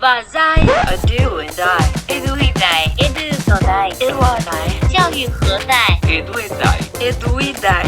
把在 Edu and I，Edu一代，Edu所在，Edu二代，教育何在？Edu一代，Edu一代。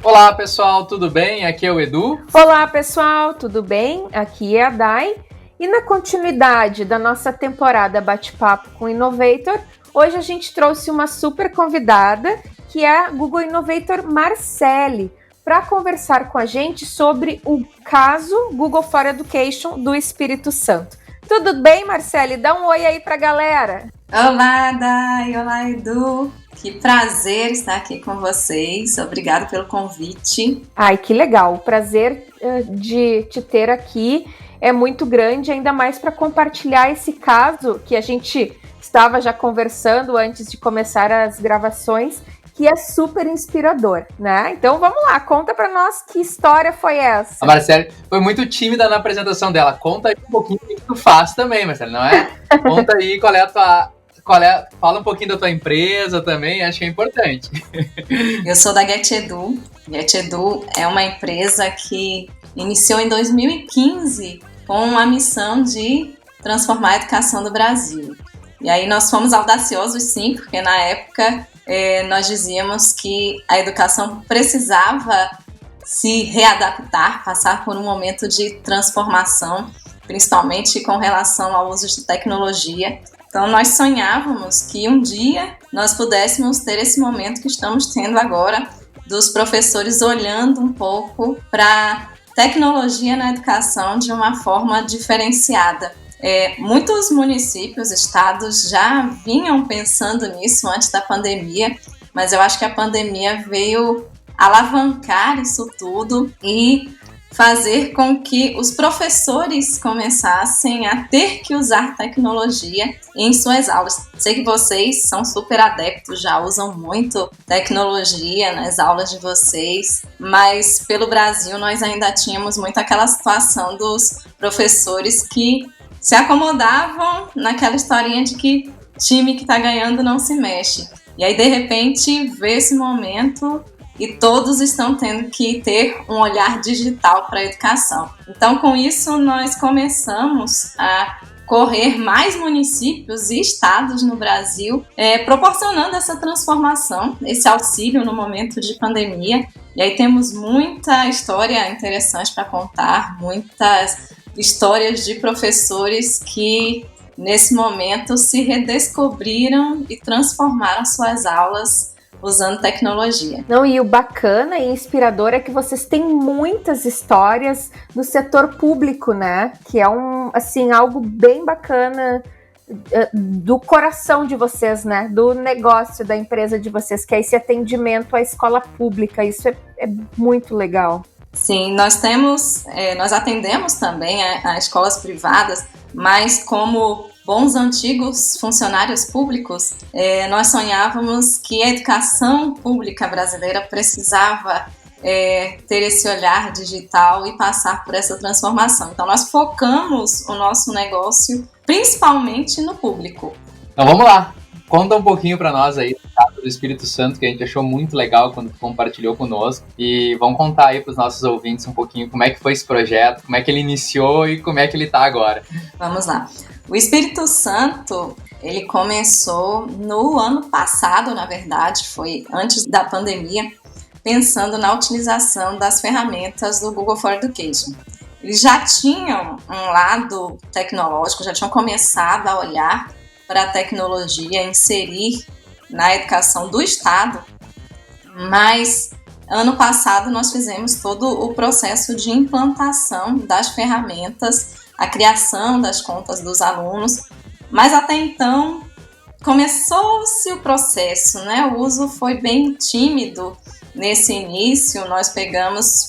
Olá pessoal, tudo bem? Aqui é o Edu. Olá pessoal, tudo bem? Aqui é a Dai. E na continuidade da nossa temporada Bate-Papo com Innovator, hoje a gente trouxe uma super convidada, que é a Google Innovator Marcele, para conversar com a gente sobre o caso Google for Education do Espírito Santo. Tudo bem, Marcele? Dá um oi aí para a galera. Olá, Dai. Olá, Edu. Que prazer estar aqui com vocês. Obrigada pelo convite. Ai, que legal. O prazer de te ter aqui é muito grande, ainda mais para compartilhar esse caso que a gente estava já conversando antes de começar as gravações, que é super inspirador, né? Então vamos lá, conta para nós que história foi essa. A Marcele foi muito tímida na apresentação dela. Conta aí um pouquinho o que tu faz também, Marcele, não é? Conta aí fala um pouquinho da tua empresa também, acho que é importante. Eu sou da GetEdu. GetEdu é uma empresa que iniciou em 2015 com a missão de transformar a educação do Brasil. E aí nós fomos audaciosos sim, porque na época nós dizíamos que a educação precisava se readaptar, passar por um momento de transformação, principalmente com relação ao uso de tecnologia. Então nós sonhávamos que um dia nós pudéssemos ter esse momento que estamos tendo agora, dos professores olhando um pouco para tecnologia na educação de uma forma diferenciada. Muitos municípios, estados já vinham pensando nisso antes da pandemia, mas eu acho que a pandemia veio alavancar isso tudo e fazer com que os professores começassem a ter que usar tecnologia em suas aulas. Sei que vocês são super adeptos, já usam muito tecnologia nas aulas de vocês, mas pelo Brasil nós ainda tínhamos muito aquela situação dos professores que se acomodavam naquela historinha de que time que está ganhando não se mexe. E aí, de repente, vê esse momento e todos estão tendo que ter um olhar digital para a educação. Então, com isso, nós começamos a correr mais municípios e estados no Brasil, proporcionando essa transformação, esse auxílio no momento de pandemia. E aí temos muita história interessante para contar, muitas histórias de professores que, nesse momento, se redescobriram e transformaram suas aulas usando tecnologia. Não, e o bacana e inspirador é que vocês têm muitas histórias do setor público, né? Que é algo bem bacana do coração de vocês, né? Do negócio da empresa de vocês, que é esse atendimento à escola pública. Isso é muito legal. Sim, nós atendemos também a escolas privadas, mas como bons antigos funcionários públicos, nós sonhávamos que a educação pública brasileira precisava ter esse olhar digital e passar por essa transformação. Então nós focamos o nosso negócio principalmente no público. Então vamos lá, conta um pouquinho para nós aí do caso do Espírito Santo, que a gente achou muito legal quando tu compartilhou conosco, e vamos contar aí para os nossos ouvintes um pouquinho como é que foi esse projeto, como é que ele iniciou e como é que ele está agora. Vamos lá. O Espírito Santo, ele começou no ano passado, na verdade, foi antes da pandemia, pensando na utilização das ferramentas do Google for Education. Eles já tinham um lado tecnológico, já tinham começado a olhar para a tecnologia, inserir na educação do Estado, mas ano passado nós fizemos todo o processo de implantação das ferramentas, a criação das contas dos alunos, mas até então começou-se o processo, né? O uso foi bem tímido nesse início. Nós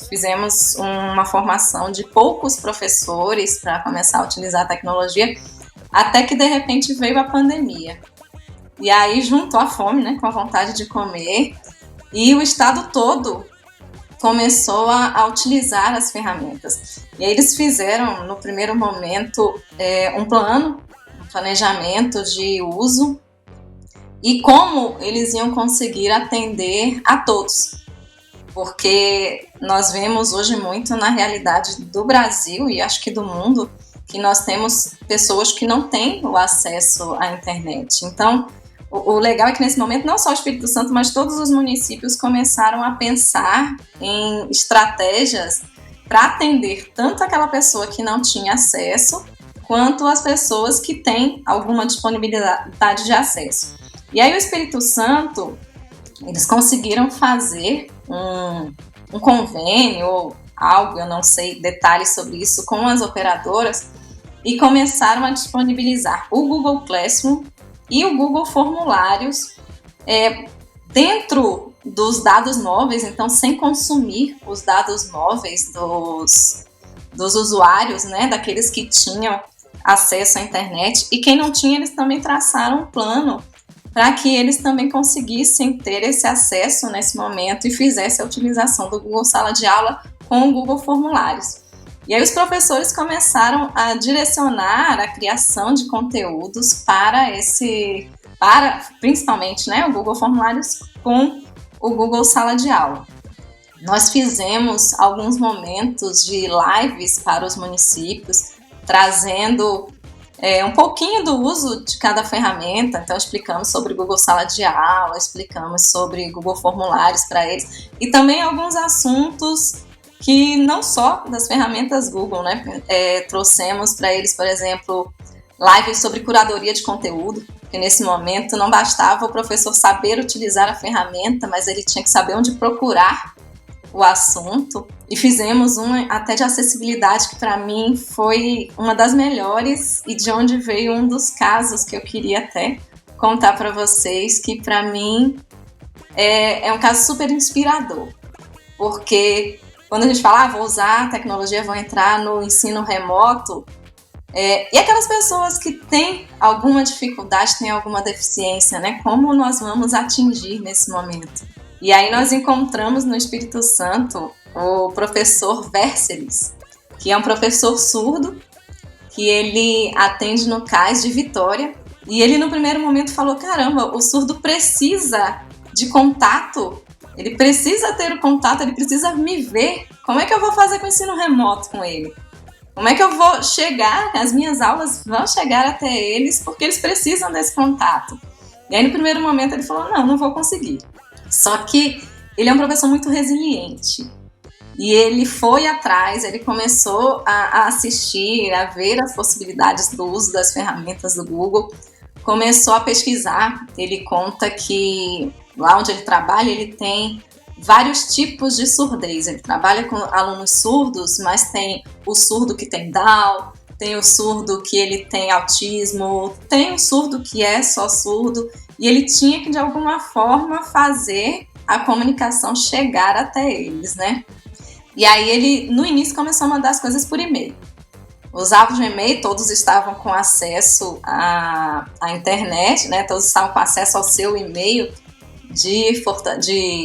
fizemos uma formação de poucos professores para começar a utilizar a tecnologia, até que de repente veio a pandemia. E aí juntou a fome, né, com a vontade de comer, e o estado todo começou a utilizar as ferramentas. E aí eles fizeram, no primeiro momento, um planejamento de uso e como eles iam conseguir atender a todos. porque nós vemos hoje muito na realidade do Brasil e acho que do mundo, que nós temos pessoas que não têm o acesso à internet. Então, o legal é que nesse momento não só o Espírito Santo, mas todos os municípios começaram a pensar em estratégias para atender tanto aquela pessoa que não tinha acesso, quanto as pessoas que têm alguma disponibilidade de acesso. E aí o Espírito Santo, eles conseguiram fazer um convênio ou algo, eu não sei detalhes sobre isso, com as operadoras e começaram a disponibilizar o Google Classroom e o Google Formulários dentro dos dados móveis, então sem consumir os dados móveis dos usuários, né, daqueles que tinham acesso à internet, e quem não tinha, eles também traçaram um plano para que eles também conseguissem ter esse acesso nesse momento e fizessem a utilização do Google Sala de Aula com o Google Formulários. E aí os professores começaram a direcionar a criação de conteúdos para principalmente, né, o Google Formulários com o Google Sala de Aula. Nós fizemos alguns momentos de lives para os municípios, trazendo um pouquinho do uso de cada ferramenta. Então explicamos sobre Google Sala de Aula, explicamos sobre Google Formulários para eles, e também alguns assuntos que não só das ferramentas Google, né? Trouxemos para eles, por exemplo, lives sobre curadoria de conteúdo, porque nesse momento não bastava o professor saber utilizar a ferramenta, mas ele tinha que saber onde procurar o assunto. E fizemos uma até de acessibilidade, que para mim foi uma das melhores e de onde veio um dos casos que eu queria até contar para vocês, que para mim é um caso super inspirador, porque quando a gente fala, vou usar a tecnologia, vou entrar no ensino remoto, e aquelas pessoas que têm alguma dificuldade, têm alguma deficiência, né? Como nós vamos atingir nesse momento? E aí nós encontramos no Espírito Santo o professor Vérceles, que é um professor surdo, que ele atende no CAIS de Vitória, e ele no primeiro momento falou, caramba, o surdo precisa de contato, ele precisa ter o contato, ele precisa me ver. Como é que eu vou fazer com o ensino remoto com ele? Como é que eu vou chegar, as minhas aulas vão chegar até eles, porque eles precisam desse contato. E aí no primeiro momento ele falou, não vou conseguir. Só que ele é um professor muito resiliente. E ele foi atrás, ele começou a assistir, a ver as possibilidades do uso das ferramentas do Google, começou a pesquisar. Ele conta que lá onde ele trabalha, ele tem vários tipos de surdez. Ele trabalha com alunos surdos, mas tem o surdo que tem Down, tem o surdo que ele tem autismo, tem o surdo que é só surdo, e ele tinha que de alguma forma fazer a comunicação chegar até eles, né? E aí ele, no início, começou a mandar as coisas por e-mail. Usava o e-mail, todos estavam com acesso à internet, né? Todos estavam com acesso ao seu e-mail de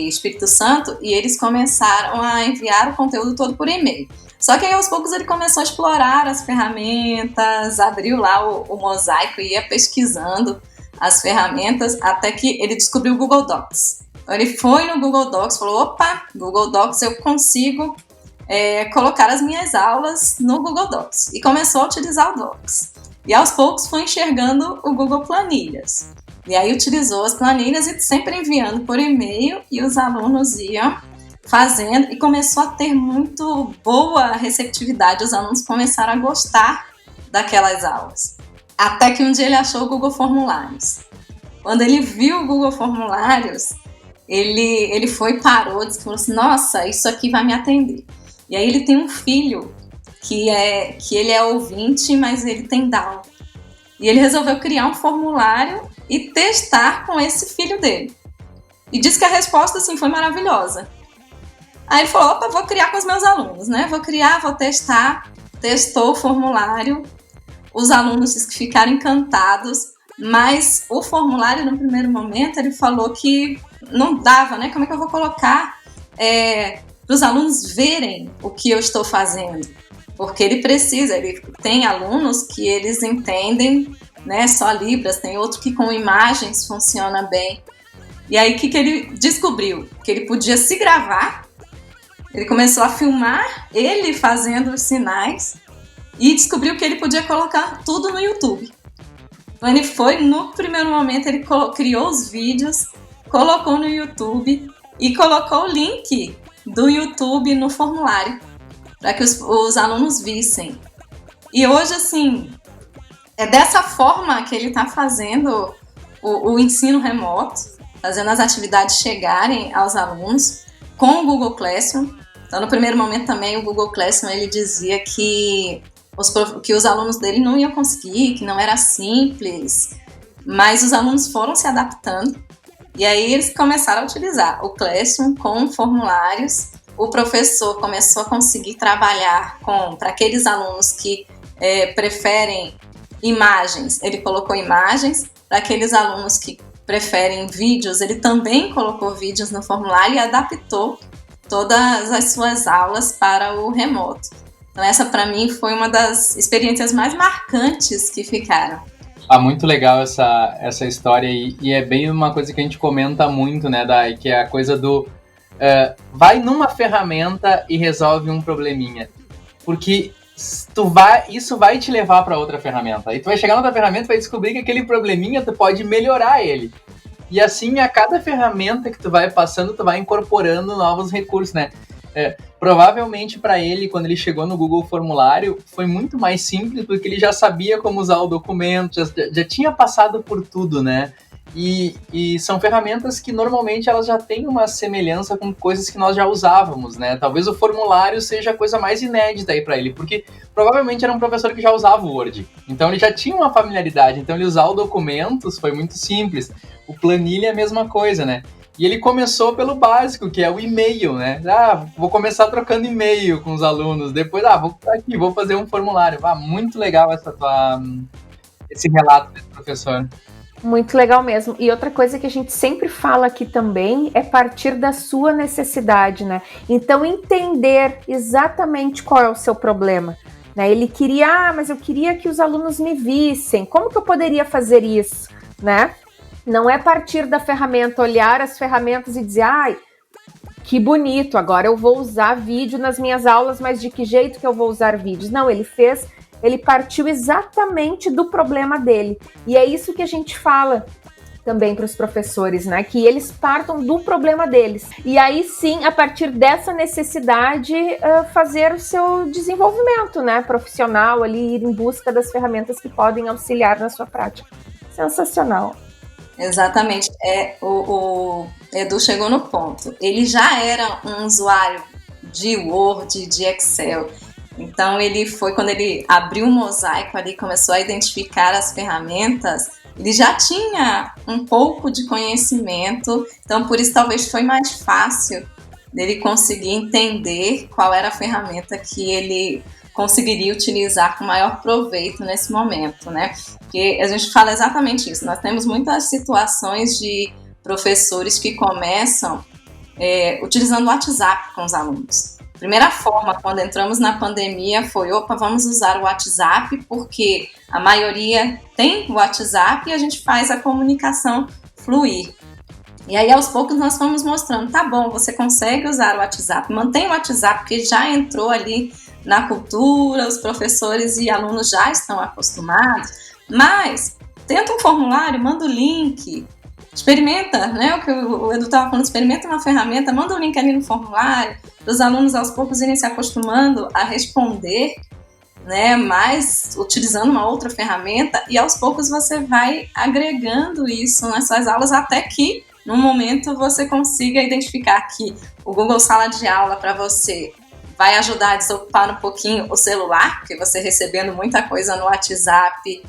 Espírito Santo, e eles começaram a enviar o conteúdo todo por e-mail. Só que aí aos poucos ele começou a explorar as ferramentas, abriu lá o mosaico e ia pesquisando as ferramentas, até que ele descobriu o Google Docs. Então ele foi no Google Docs, falou, opa, Google Docs eu consigo colocar as minhas aulas no Google Docs, e começou a utilizar o Docs. E aos poucos foi enxergando o Google Planilhas. E aí utilizou as planilhas e sempre enviando por e-mail, e os alunos iam fazendo, e começou a ter muito boa receptividade. Os alunos começaram a gostar daquelas aulas. Até que um dia ele achou o Google Formulários. Quando ele viu o Google Formulários, ele foi, parou, disse, falou assim, nossa, isso aqui vai me atender. E aí ele tem um filho que ele é ouvinte, mas ele tem Down. E ele resolveu criar um formulário e testar com esse filho dele. E disse que a resposta, assim, foi maravilhosa. Aí ele falou, opa, vou criar com os meus alunos, né? Vou testar. Testou o formulário. Os alunos disse que ficaram encantados, mas o formulário, no primeiro momento, ele falou que não dava, né? Como é que eu vou colocar para os alunos verem o que eu estou fazendo? Porque ele tem alunos que eles entendem, né, só Libras, tem outro que com imagens funciona bem. E aí o que ele descobriu? Que ele podia se gravar Ele começou a filmar ele fazendo os sinais e descobriu que ele podia colocar tudo no YouTube. Então ele foi, no primeiro momento, ele criou os vídeos, colocou no YouTube e colocou o link do YouTube no formulário para que os alunos vissem. E hoje, assim, é dessa forma que ele está fazendo o ensino remoto, fazendo as atividades chegarem aos alunos com o Google Classroom. Então, no primeiro momento também, o Google Classroom, ele dizia que os alunos dele não iam conseguir, que não era simples, mas os alunos foram se adaptando e aí eles começaram a utilizar o Classroom com formulários. O professor começou a conseguir trabalhar para aqueles alunos que preferem imagens, ele colocou imagens. Para aqueles alunos que preferem vídeos, ele também colocou vídeos no formulário e adaptou todas as suas aulas para o remoto. Então essa, para mim, foi uma das experiências mais marcantes que ficaram. Muito legal essa história e é bem uma coisa que a gente comenta muito, né, Dai, que é a coisa do vai numa ferramenta e resolve um probleminha. Porque isso vai te levar para outra ferramenta. E tu vai chegar na outra ferramenta e vai descobrir que aquele probleminha tu pode melhorar ele. E assim, a cada ferramenta que tu vai passando, tu vai incorporando novos recursos, né? Provavelmente para ele, quando ele chegou no Google Formulário, foi muito mais simples, porque ele já sabia como usar o documento, já tinha passado por tudo, né? E são ferramentas que normalmente elas já têm uma semelhança com coisas que nós já usávamos, né? Talvez o formulário seja a coisa mais inédita aí para ele, porque provavelmente era um professor que já usava o Word. Então ele já tinha uma familiaridade, então ele usar o documentos foi muito simples. O planilha é a mesma coisa, né? E ele começou pelo básico, que é o e-mail, né? Vou começar trocando e-mail com os alunos, depois, vou fazer um formulário. Muito legal esse relato desse professor. Muito legal mesmo. E outra coisa que a gente sempre fala aqui também é partir da sua necessidade, né? Então, entender exatamente qual é o seu problema, né? Ele queria, mas eu queria que os alunos me vissem. Como que eu poderia fazer isso, né? Não é partir da ferramenta, olhar as ferramentas e dizer, que bonito, agora eu vou usar vídeo nas minhas aulas, mas de que jeito que eu vou usar vídeos? Não, ele partiu exatamente do problema dele. E é isso que a gente fala também para os professores, né? Que eles partam do problema deles. E aí sim, a partir dessa necessidade, fazer o seu desenvolvimento, né? Profissional ali, ir em busca das ferramentas que podem auxiliar na sua prática. Sensacional. Exatamente. O Edu chegou no ponto. Ele já era um usuário de Word, de Excel. Então quando ele abriu o mosaico ali, começou a identificar as ferramentas, ele já tinha um pouco de conhecimento, então por isso talvez foi mais fácil dele conseguir entender qual era a ferramenta que ele conseguiria utilizar com maior proveito nesse momento, né? Porque a gente fala exatamente isso, nós temos muitas situações de professores que começam utilizando o WhatsApp com os alunos. Primeira forma, quando entramos na pandemia, foi, vamos usar o WhatsApp, porque a maioria tem o WhatsApp e a gente faz a comunicação fluir. E aí, aos poucos, nós fomos mostrando, tá bom, você consegue usar o WhatsApp, mantém o WhatsApp, porque já entrou ali na cultura, os professores e alunos já estão acostumados, mas tenta um formulário, manda o link, experimenta, né? O que o Edu estava falando, experimenta uma ferramenta, manda o link ali no formulário, para os alunos aos poucos irem se acostumando a responder, né? Mas utilizando uma outra ferramenta, e aos poucos você vai agregando isso nas suas aulas até que, no momento, você consiga identificar que o Google Sala de Aula para você vai ajudar a desocupar um pouquinho o celular, porque você recebendo muita coisa no WhatsApp,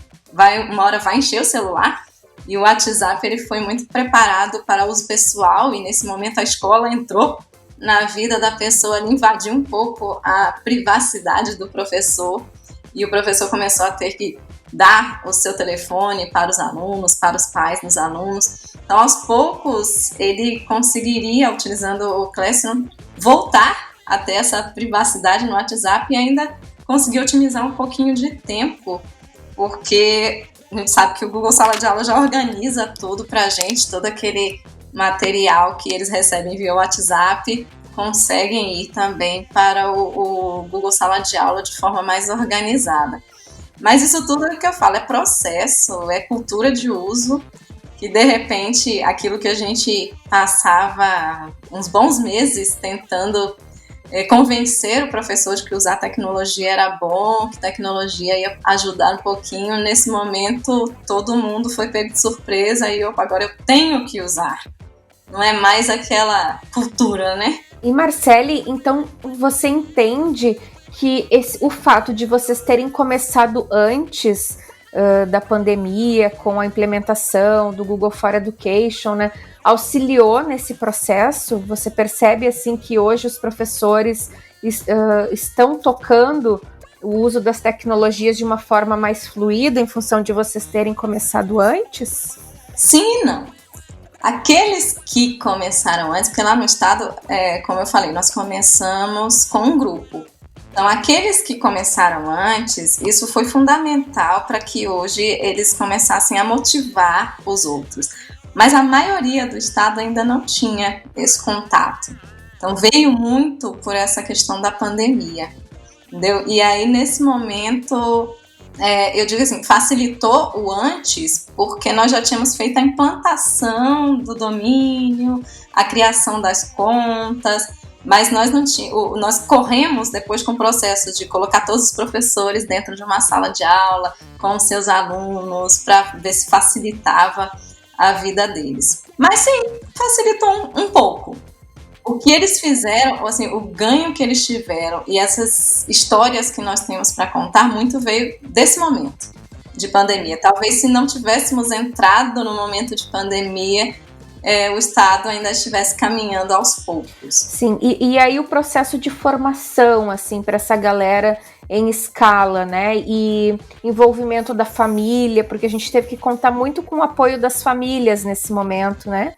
uma hora vai encher o celular. E o WhatsApp ele foi muito preparado para uso pessoal e nesse momento a escola entrou na vida da pessoa, invadiu um pouco a privacidade do professor e o professor começou a ter que dar o seu telefone para os alunos, para os pais dos alunos. Então, aos poucos, ele conseguiria, utilizando o Classroom, voltar até essa privacidade no WhatsApp e ainda conseguir otimizar um pouquinho de tempo, porque a gente sabe que o Google Sala de Aula já organiza tudo pra gente, todo aquele material que eles recebem via WhatsApp, conseguem ir também para o Google Sala de Aula de forma mais organizada. Mas isso tudo é o que eu falo, é processo, é cultura de uso, que de repente aquilo que a gente passava uns bons meses tentando convencer o professor de que usar tecnologia era bom, que tecnologia ia ajudar um pouquinho, nesse momento todo mundo foi pego de surpresa e agora eu tenho que usar. Não é mais aquela cultura, né? E Marcele, então você entende que o fato de vocês terem começado antes da pandemia, com a implementação do Google for Education, né, auxiliou nesse processo? Você percebe assim que hoje os professores estão tocando o uso das tecnologias de uma forma mais fluida em função de vocês terem começado antes? Sim e não. Aqueles que começaram antes, porque lá no estado, como eu falei, nós começamos com um grupo. Então, aqueles que começaram antes, isso foi fundamental para que hoje eles começassem a motivar os outros. Mas a maioria do estado ainda não tinha esse contato. Então, veio muito por essa questão da pandemia, entendeu? E aí, nesse momento, eu digo assim, facilitou o antes, porque nós já tínhamos feito a implantação do domínio, a criação das contas, mas nós corremos depois com o processo de colocar todos os professores dentro de uma sala de aula, com os seus alunos, para ver se facilitava a vida deles. Mas sim, facilitou um pouco. O que eles fizeram, assim, o ganho que eles tiveram e essas histórias que nós temos para contar, muito veio desse momento de pandemia. Talvez se não tivéssemos entrado no momento de pandemia, o Estado ainda estivesse caminhando aos poucos. Sim, e aí o processo de formação, assim, para essa galera em escala, né, e envolvimento da família, porque a gente teve que contar muito com o apoio das famílias nesse momento, né,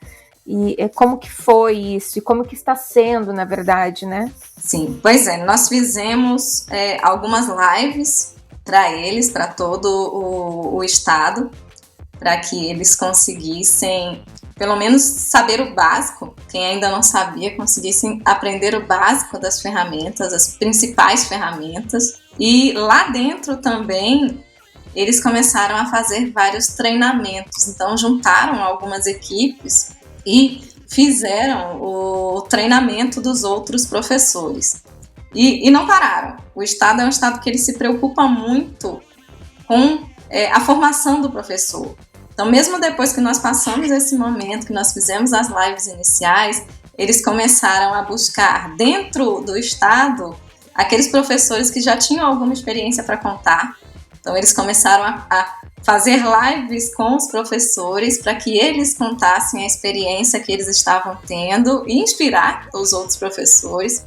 e como que foi isso, e como que está sendo, na verdade, né? Sim, pois é, nós fizemos algumas lives para eles, para todo o Estado, para que eles conseguissem pelo menos saber o básico, quem ainda não sabia, conseguissem aprender o básico das ferramentas, as principais ferramentas. E lá dentro também, eles começaram a fazer vários treinamentos. Então, juntaram algumas equipes e fizeram o treinamento dos outros professores. E não pararam. O Estado é um Estado que ele se preocupa muito com a formação do professor. Então, mesmo depois que nós passamos esse momento, que nós fizemos as lives iniciais, eles começaram a buscar dentro do Estado aqueles professores que já tinham alguma experiência para contar. Então, eles começaram a fazer lives com os professores para que eles contassem a experiência que eles estavam tendo e inspirar os outros professores.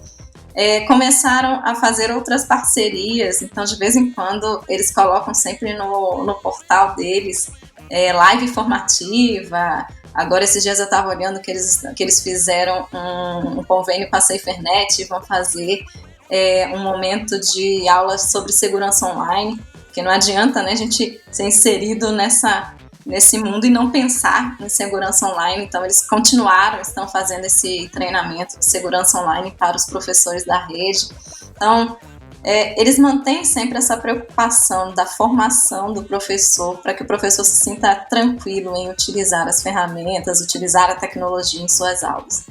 Começaram a fazer outras parcerias, então de vez em quando eles colocam sempre no portal deles live informativa. Agora esses dias eu estava olhando que eles fizeram um convênio com a SaferNet e vão fazer um momento de aulas sobre segurança online, porque não adianta, né, a gente ser inserido nesse mundo e não pensar em segurança online. Então eles estão fazendo esse treinamento de segurança online para os professores da rede. Então eles mantêm sempre essa preocupação da formação do professor, para que o professor se sinta tranquilo em utilizar as ferramentas, utilizar a tecnologia em suas aulas.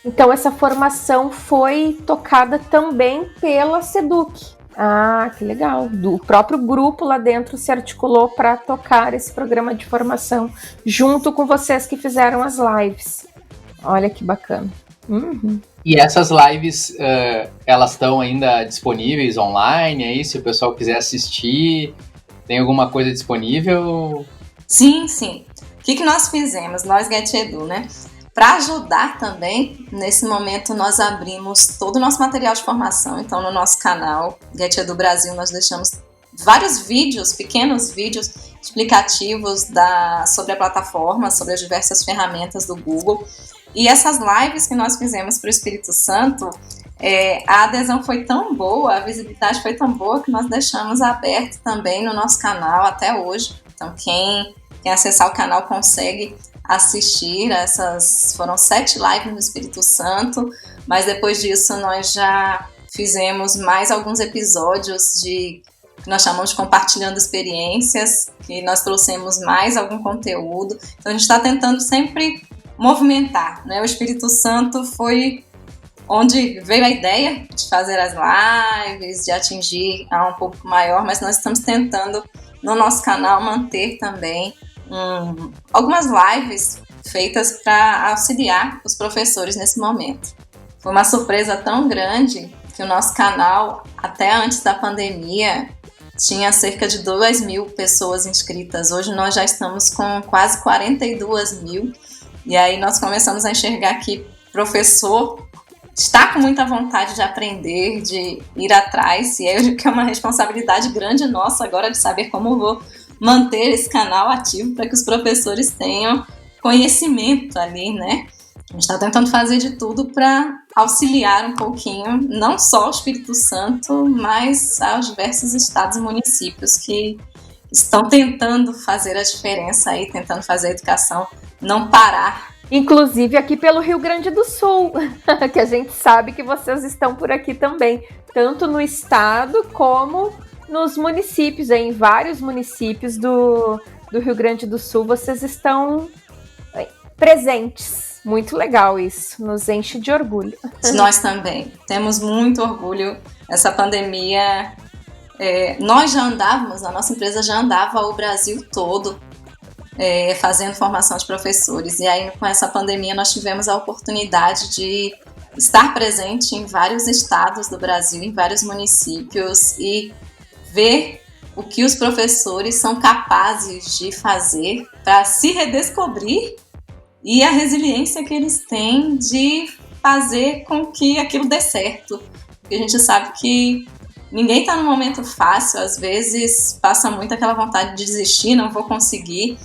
Então essa formação foi tocada também pela SEDUC. Ah, que legal. O próprio grupo lá dentro se articulou para tocar esse programa de formação junto com vocês que fizeram as lives. Olha que bacana. Uhum. E essas lives, elas estão ainda disponíveis online aí? Se o pessoal quiser assistir, tem alguma coisa disponível? Sim, sim. O que nós fizemos? Nós, GetEdu, né? Para ajudar também, nesse momento nós abrimos todo o nosso material de formação. Então, no nosso canal GetEdu Brasil, nós deixamos vários vídeos, pequenos vídeos explicativos sobre a plataforma, sobre as diversas ferramentas do Google. E essas lives que nós fizemos para o Espírito Santo, a adesão foi tão boa, a visibilidade foi tão boa que nós deixamos aberto também no nosso canal até hoje. Então, quem acessar o canal consegue assistir. Foram 7 lives no Espírito Santo, mas depois disso nós já fizemos mais alguns episódios que nós chamamos de Compartilhando Experiências, que nós trouxemos mais algum conteúdo. Então a gente está tentando sempre movimentar, né? O Espírito Santo foi onde veio a ideia de fazer as lives, de atingir a um público maior, mas nós estamos tentando no nosso canal manter também algumas lives feitas para auxiliar os professores nesse momento. Foi uma surpresa tão grande que o nosso canal, até antes da pandemia, tinha cerca de 2.000 pessoas inscritas. Hoje nós já estamos com quase 42.000. E aí nós começamos a enxergar que professor está com muita vontade de aprender, de ir atrás. E aí eu digo que é uma responsabilidade grande nossa agora de saber como vou manter esse canal ativo para que os professores tenham conhecimento ali, né? A gente está tentando fazer de tudo para auxiliar um pouquinho, não só o Espírito Santo, mas aos diversos estados e municípios que estão tentando fazer a diferença aí, tentando fazer a educação não parar. Inclusive aqui pelo Rio Grande do Sul, que a gente sabe que vocês estão por aqui também, tanto no estado como nos municípios, em vários municípios do Rio Grande do Sul, vocês estão presentes. Muito legal isso, nos enche de orgulho. Nós também, temos muito orgulho. Essa pandemia, nós já andávamos, a nossa empresa já andava o Brasil todo fazendo formação de professores. E aí, com essa pandemia, nós tivemos a oportunidade de estar presente em vários estados do Brasil, em vários municípios, e ver o que os professores são capazes de fazer para se redescobrir e a resiliência que eles têm de fazer com que aquilo dê certo. Porque a gente sabe que ninguém está num momento fácil, às vezes passa muito aquela vontade de desistir, não vou conseguir,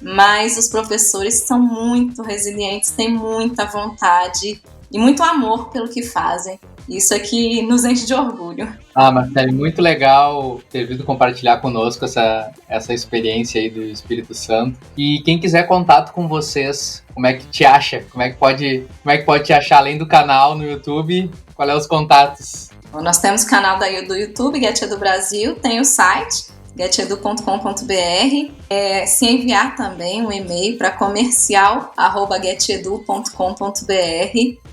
mas os professores são muito resilientes, têm muita vontade e muito amor pelo que fazem. Isso é que nos enche de orgulho. Marcele, muito legal ter vindo compartilhar conosco essa experiência aí do Espírito Santo. E quem quiser contato com vocês, como é que te acha? Como é que pode te achar além do canal no YouTube? Qual é os contatos? Bom, nós temos o canal do YouTube, GetEdu Brasil, tem o site getedu.com.br. Se enviar também um e-mail para comercial@getedu.com.br.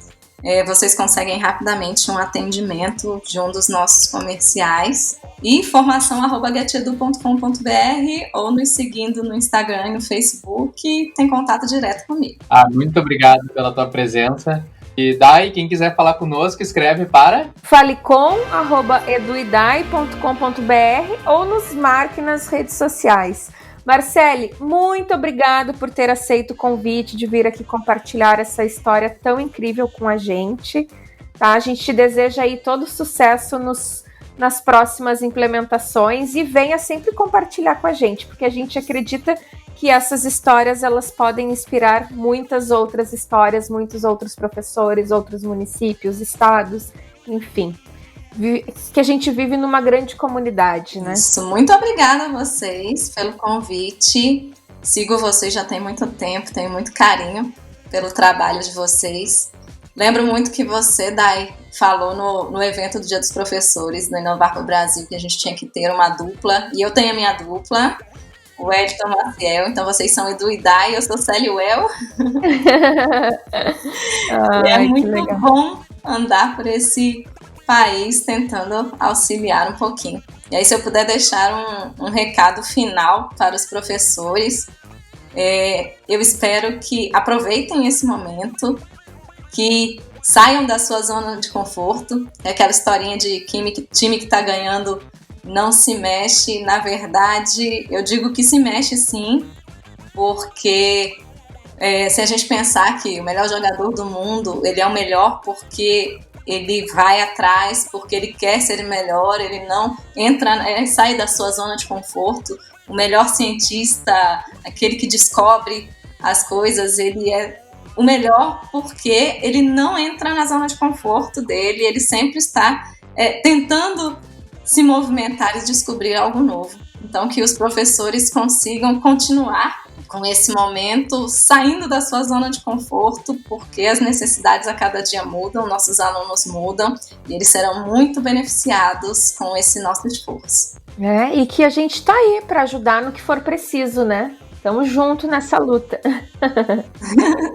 Vocês conseguem rapidamente um atendimento de um dos nossos comerciais. E informação@getedu.com.br ou nos seguindo no Instagram e no Facebook, tem contato direto comigo. Muito obrigado pela tua presença. E Dai, quem quiser falar conosco, escreve para falecom@eduidai.com.br ou nos marque nas redes sociais. Marcele, muito obrigado por ter aceito o convite de vir aqui compartilhar essa história tão incrível com a gente. Tá? A gente te deseja aí todo sucesso nas próximas implementações e venha sempre compartilhar com a gente, porque a gente acredita que essas histórias elas podem inspirar muitas outras histórias, muitos outros professores, outros municípios, estados, enfim. Que a gente vive numa grande comunidade, né? Isso, muito obrigada a vocês pelo convite. Sigo vocês já tem muito tempo, tenho muito carinho pelo trabalho de vocês. Lembro muito que você, Dai, falou no evento do Dia dos Professores, no Inovar para o Brasil, que a gente tinha que ter uma dupla, e eu tenho a minha dupla, o Edson Maciel, então vocês são Edu e Dai, eu sou Célia Well. É muito bom andar por esse país tentando auxiliar um pouquinho. E aí, se eu puder deixar um recado final para os professores, eu espero que aproveitem esse momento, que saiam da sua zona de conforto. É aquela historinha de time que está ganhando não se mexe. Na verdade, eu digo que se mexe sim, porque se a gente pensar que o melhor jogador do mundo, ele é o melhor porque ele vai atrás, porque ele quer ser melhor, ele não sai da sua zona de conforto. O melhor cientista, aquele que descobre as coisas, ele é o melhor porque ele não entra na zona de conforto dele, ele sempre está tentando se movimentar e descobrir algo novo. Então, que os professores consigam continuar com esse momento, saindo da sua zona de conforto, porque as necessidades a cada dia mudam, nossos alunos mudam, e eles serão muito beneficiados com esse nosso esforço. E que a gente está aí para ajudar no que for preciso, né? Estamos juntos nessa luta.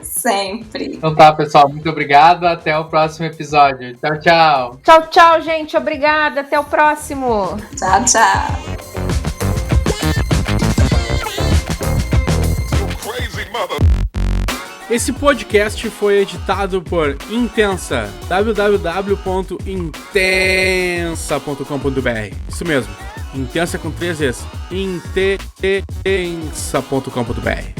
Sempre. Então tá, pessoal, muito obrigado. Até o próximo episódio. Tchau, tchau. Tchau, tchau, gente. Obrigada. Até o próximo. Tchau, tchau. Esse podcast foi editado por Intensa, www.intensa.com.br. Isso mesmo, Intensa com 3 vezes, intensa.com.br.